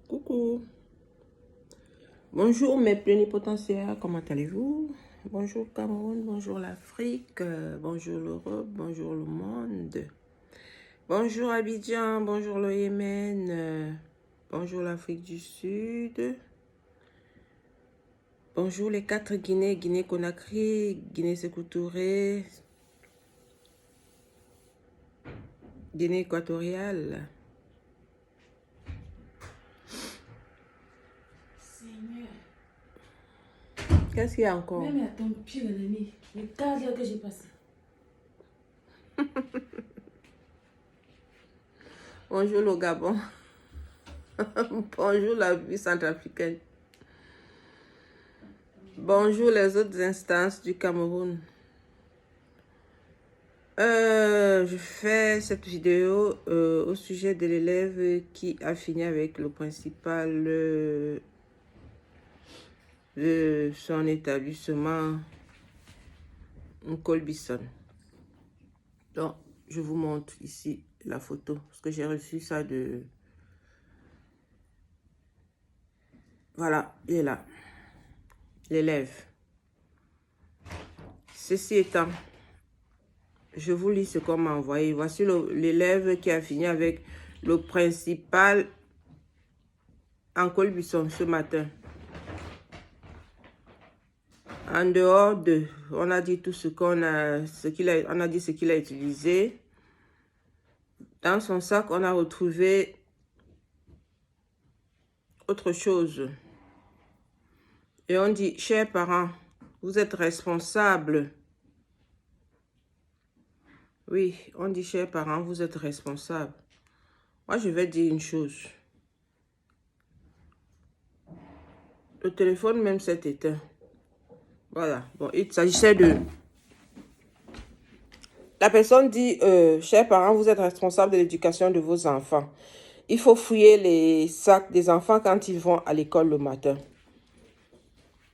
Coucou. Bonjour mes plénipotentiaires, comment allez-vous? Bonjour Cameroun, bonjour l'Afrique, bonjour l'Europe, bonjour le monde. Bonjour Abidjan, bonjour le Yémen, bonjour l'Afrique du Sud. Bonjour les 4 Guinées, Guinée-Conakry, Guinée-Sékou Touré, Guinée équatoriale. Qu'est-ce qu'il y a encore? Même à ton pire ennemi, les 4 heures que j'ai passé. Bonjour le Gabon. Bonjour la vie centrafricaine. Bonjour les autres instances du Cameroun. Je fais cette vidéo au sujet de l'élève qui a fini avec le principal de son établissement, Colbison. Donc, je vous montre ici la photo, parce que j'ai reçu ça de... Voilà, il est là, l'élève. Ceci étant, je vous lis ce qu'on m'a envoyé. Voici l'élève qui a fini avec le principal en Colbison ce matin. En dehors de, on a dit tout ce qu'on a, on a dit ce qu'il a utilisé. Dans son sac, on a retrouvé autre chose. Et on dit, chers parents, vous êtes responsables. Oui, on dit, chers parents, vous êtes responsables. Moi, je vais dire une chose. Le téléphone même s'est éteint. Voilà. Bon, il s'agissait de... La personne dit, chers parents, vous êtes responsables de l'éducation de vos enfants. Il faut fouiller les sacs des enfants quand ils vont à l'école le matin.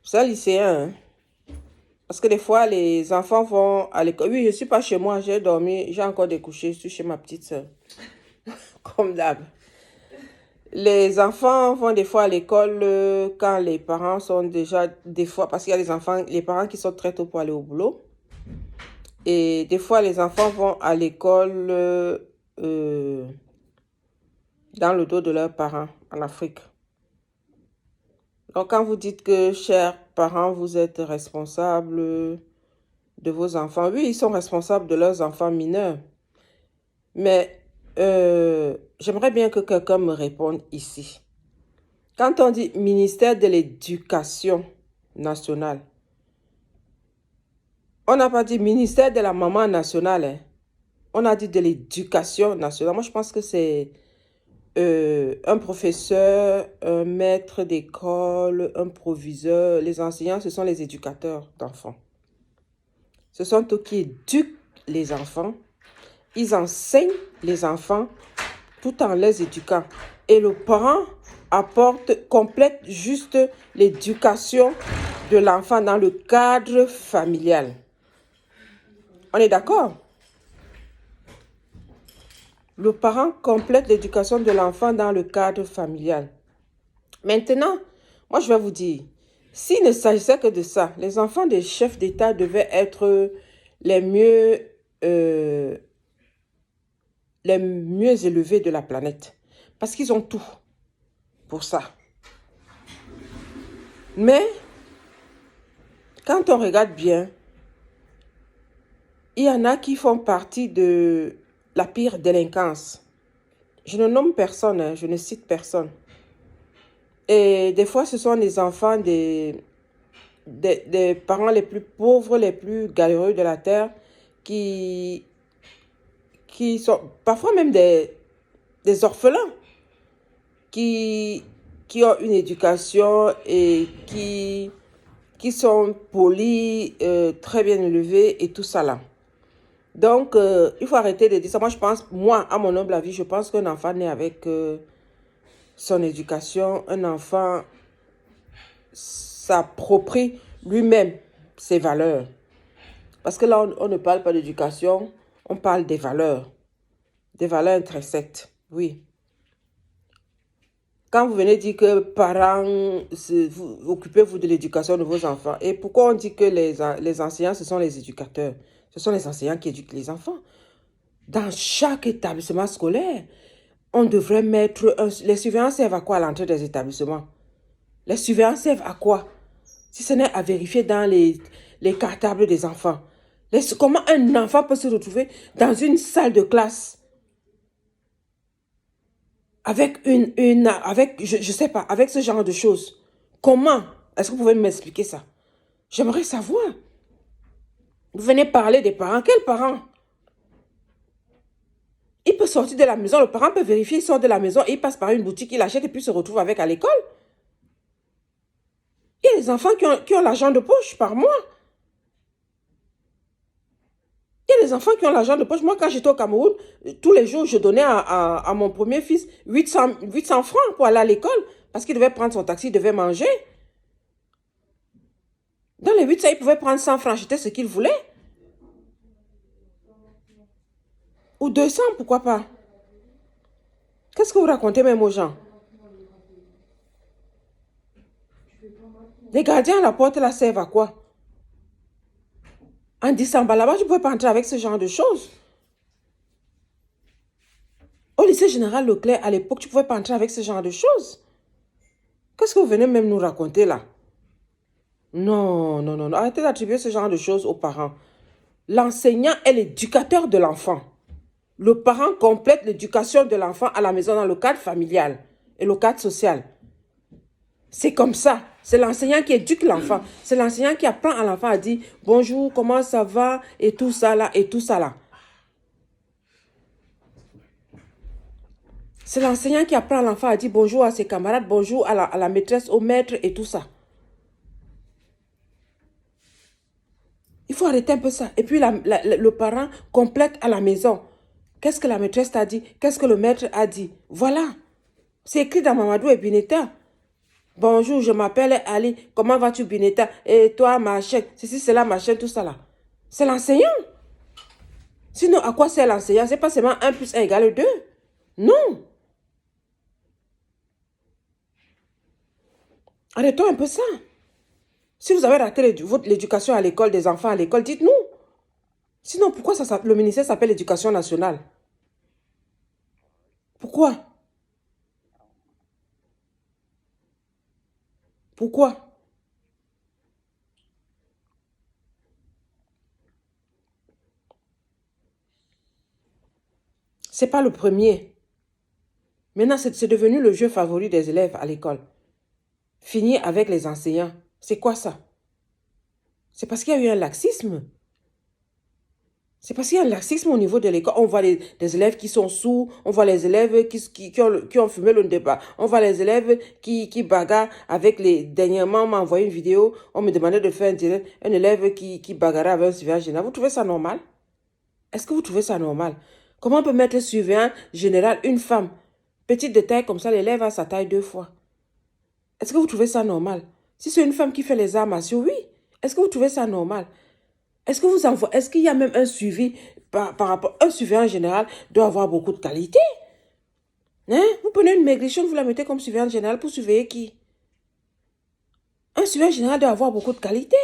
C'est un lycéen, hein? Parce que des fois, les enfants vont à l'école. Oui, je ne suis pas chez moi, j'ai dormi, j'ai encore découché, je suis chez ma petite soeur. Comme d'hab. Les enfants vont des fois à l'école quand les parents sont déjà... Des fois, parce qu'il y a les parents qui sont très tôt pour aller au boulot. Et des fois, les enfants vont à l'école dans le dos de leurs parents en Afrique. Donc, quand vous dites que, chers parents, vous êtes responsables de vos enfants, oui, ils sont responsables de leurs enfants mineurs. Mais j'aimerais bien que quelqu'un me réponde ici. Quand on dit ministère de l'Éducation nationale, on n'a pas dit ministère de la maman nationale. Hein. On a dit de l'Éducation nationale. Moi, je pense que c'est un professeur, un maître d'école, un proviseur. Les enseignants, ce sont les éducateurs d'enfants. Ce sont eux qui éduquent les enfants. Ils enseignent les enfants tout en les éduquant. Et le parent complète juste l'éducation de l'enfant dans le cadre familial. On est d'accord? Le parent complète l'éducation de l'enfant dans le cadre familial. Maintenant, moi je vais vous dire, s'il ne s'agissait que de ça, les enfants des chefs d'État devaient être les mieux élevés de la planète. Parce qu'ils ont tout pour ça. Mais, quand on regarde bien, il y en a qui font partie de la pire délinquance. Je ne nomme personne, hein, je ne cite personne. Et des fois, ce sont les enfants des parents les plus pauvres, les plus galéreux de la terre, qui sont parfois même des orphelins, qui ont une éducation et qui sont polis, très bien élevés et tout ça là. Donc, il faut arrêter de dire ça. Moi, je pense, à mon humble avis, je pense qu'un enfant né avec son éducation, un enfant s'approprie lui-même ses valeurs. Parce que là, on ne parle pas d'éducation, on parle des valeurs intrinsèques, oui. Quand vous venez dire que parents, occupez-vous de l'éducation de vos enfants. Et pourquoi on dit que les enseignants, ce sont les éducateurs? Ce sont les enseignants qui éduquent les enfants. Dans chaque établissement scolaire, on devrait mettre... Les surveillants servent à quoi à l'entrée des établissements? Les surveillants servent à quoi? Si ce n'est à vérifier dans les cartables des enfants. Comment un enfant peut se retrouver dans une salle de classe avec je sais pas, avec ce genre de choses? Comment? Est-ce que vous pouvez m'expliquer ça? J'aimerais savoir. Vous venez parler des parents. Quels parents? Il peut sortir de la maison, le parent peut vérifier, il sort de la maison, il passe par une boutique, il achète et puis se retrouve avec à l'école. Il y a des enfants qui ont l'argent de poche par mois. Il y a des enfants qui ont l'argent de poche. Moi, quand j'étais au Cameroun, tous les jours, je donnais à mon premier fils 800 francs pour aller à l'école. Parce qu'il devait prendre son taxi, il devait manger. Dans les 800, il pouvait prendre 100 francs, acheter ce qu'il voulait. Ou 200, pourquoi pas? Qu'est-ce que vous racontez même aux gens? Les gardiens à la porte là servent à quoi? En décembre, là-bas, je ne pouvais pas entrer avec ce genre de choses. Au lycée général Leclerc, à l'époque, tu ne pouvais pas entrer avec ce genre de choses. Qu'est-ce que vous venez même nous raconter là? Non, non, non, non. Arrêtez d'attribuer ce genre de choses aux parents. L'enseignant est l'éducateur de l'enfant. Le parent complète l'éducation de l'enfant à la maison dans le cadre familial et le cadre social. C'est comme ça. C'est l'enseignant qui éduque l'enfant. C'est l'enseignant qui apprend à l'enfant à dire bonjour, comment ça va et tout ça là et tout ça là. C'est l'enseignant qui apprend à l'enfant à dire bonjour à ses camarades, bonjour à la maîtresse, au maître et tout ça. Il faut arrêter un peu ça. Et puis le parent complète à la maison. Qu'est-ce que la maîtresse t'a dit? Qu'est-ce que le maître a dit? Voilà. C'est écrit dans Mamadou et Bineta. Bonjour, je m'appelle Ali. Comment vas-tu, Bineta? Et toi, machin. Ceci, cela, machin, tout ça là. C'est l'enseignant. Sinon, à quoi sert l'enseignant? C'est pas seulement 1 plus 1 égale 2. Non. Arrêtons un peu ça. Si vous avez raté l'éducation à l'école, des enfants à l'école, dites-nous. Sinon, pourquoi le ministère s'appelle l'éducation nationale? Pourquoi? Pourquoi? C'est pas le premier. Maintenant, c'est devenu le jeu favori des élèves à l'école. Finir avec les enseignants. C'est quoi ça? C'est parce qu'il y a eu un laxisme. C'est parce qu'il y a un laxisme au niveau de l'école. On voit des élèves qui sont sourds. On voit les élèves qui ont fumé le débat. On voit les élèves qui bagarrent avec les... Dernièrement, on m'a envoyé une vidéo. On me demandait de faire un direct. Un élève qui bagarrait avec un surveillant général. Vous trouvez ça normal? Est-ce que vous trouvez ça normal? Comment on peut mettre surveillant général une femme? Petite de taille comme ça, l'élève a sa taille 2 fois. Est-ce que vous trouvez ça normal? Si c'est une femme qui fait les arts martiaux, oui. Est-ce que vous trouvez ça normal? Est-ce qu'il y a même un suivi par rapport... Un surveillant général doit avoir beaucoup de qualité. Hein? Vous prenez une maigrichonne, vous la mettez comme surveillant général pour surveiller qui? Un surveillant général doit avoir beaucoup de qualité.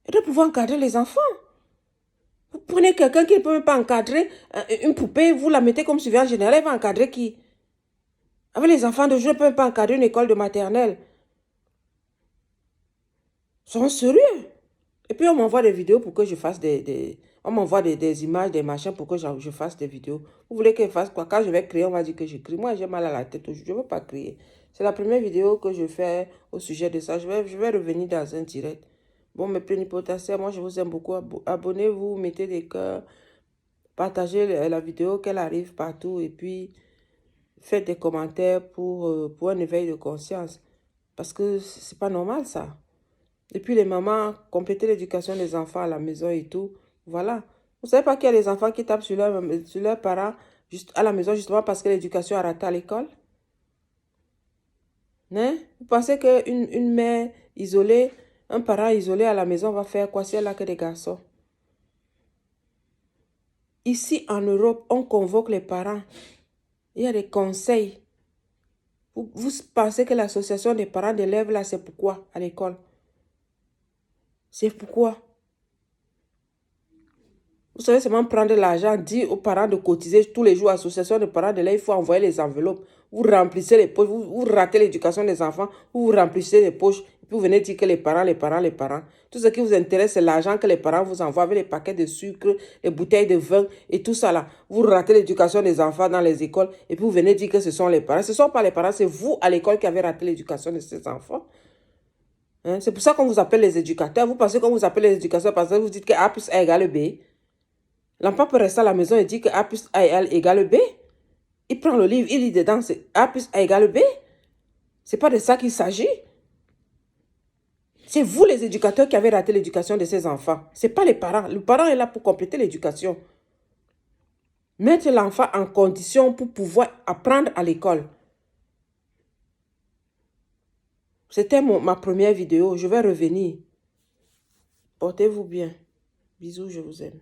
Il doit pouvoir encadrer les enfants. Vous prenez quelqu'un qui ne peut même pas encadrer une poupée, vous la mettez comme surveillant général, elle va encadrer qui? Avec les enfants de jeu, ne peuvent pas encadrer une école de maternelle. Ils sont sérieux. Et puis on m'envoie des vidéos pour que je fasse on m'envoie des images, des machins pour que je fasse des vidéos. Vous voulez que je fasse quoi? Quand je vais crier, on va dire que je crie. Moi, j'ai mal à la tête. Je ne veux pas crier. C'est la première vidéo que je fais au sujet de ça. Je vais revenir dans un direct. Bon, mes plénipotentiaires, moi, je vous aime beaucoup. Abonnez-vous, mettez des cœurs. Partagez la vidéo, qu'elle arrive partout. Et puis, faites des commentaires pour un éveil de conscience. Parce que c'est pas normal, ça. Et puis les mamans, compléter l'éducation des enfants à la maison et tout. Voilà. Vous savez pas qu'il y a des enfants qui tapent sur leurs parents juste à la maison justement parce que l'éducation a raté à l'école? Hein? Vous pensez qu'une mère isolée, un parent isolé à la maison va faire quoi si elle n'a que des garçons? Ici en Europe, on convoque les parents. Il y a des conseils. Vous pensez que l'association des parents d'élèves, là, c'est pourquoi à l'école? C'est pourquoi? Vous savez seulement prendre l'argent, dire aux parents de cotiser tous les jours à l'association des parents d'élèves, il faut envoyer les enveloppes. Vous remplissez les poches, vous ratez l'éducation des enfants, vous remplissez les poches, et puis vous venez dire que les parents. Tout ce qui vous intéresse, c'est l'argent que les parents vous envoient avec les paquets de sucre, les bouteilles de vin et tout ça là. Vous ratez l'éducation des enfants dans les écoles, et puis vous venez dire que ce sont les parents. Ce ne sont pas les parents, c'est vous à l'école qui avez raté l'éducation de ces enfants. Hein? C'est pour ça qu'on vous appelle les éducateurs. Vous pensez qu'on vous appelle les éducateurs parce que vous dites que A plus A égale B. L'enfant peut rester à la maison et dire que A plus A égale B. Il prend le livre, il lit dedans, c'est A plus A égale B. Ce n'est pas de ça qu'il s'agit. C'est vous les éducateurs qui avez raté l'éducation de ces enfants. Ce n'est pas les parents. Le parent est là pour compléter l'éducation. Mettre l'enfant en condition pour pouvoir apprendre à l'école. C'était ma première vidéo. Je vais revenir. Portez-vous bien. Bisous, je vous aime.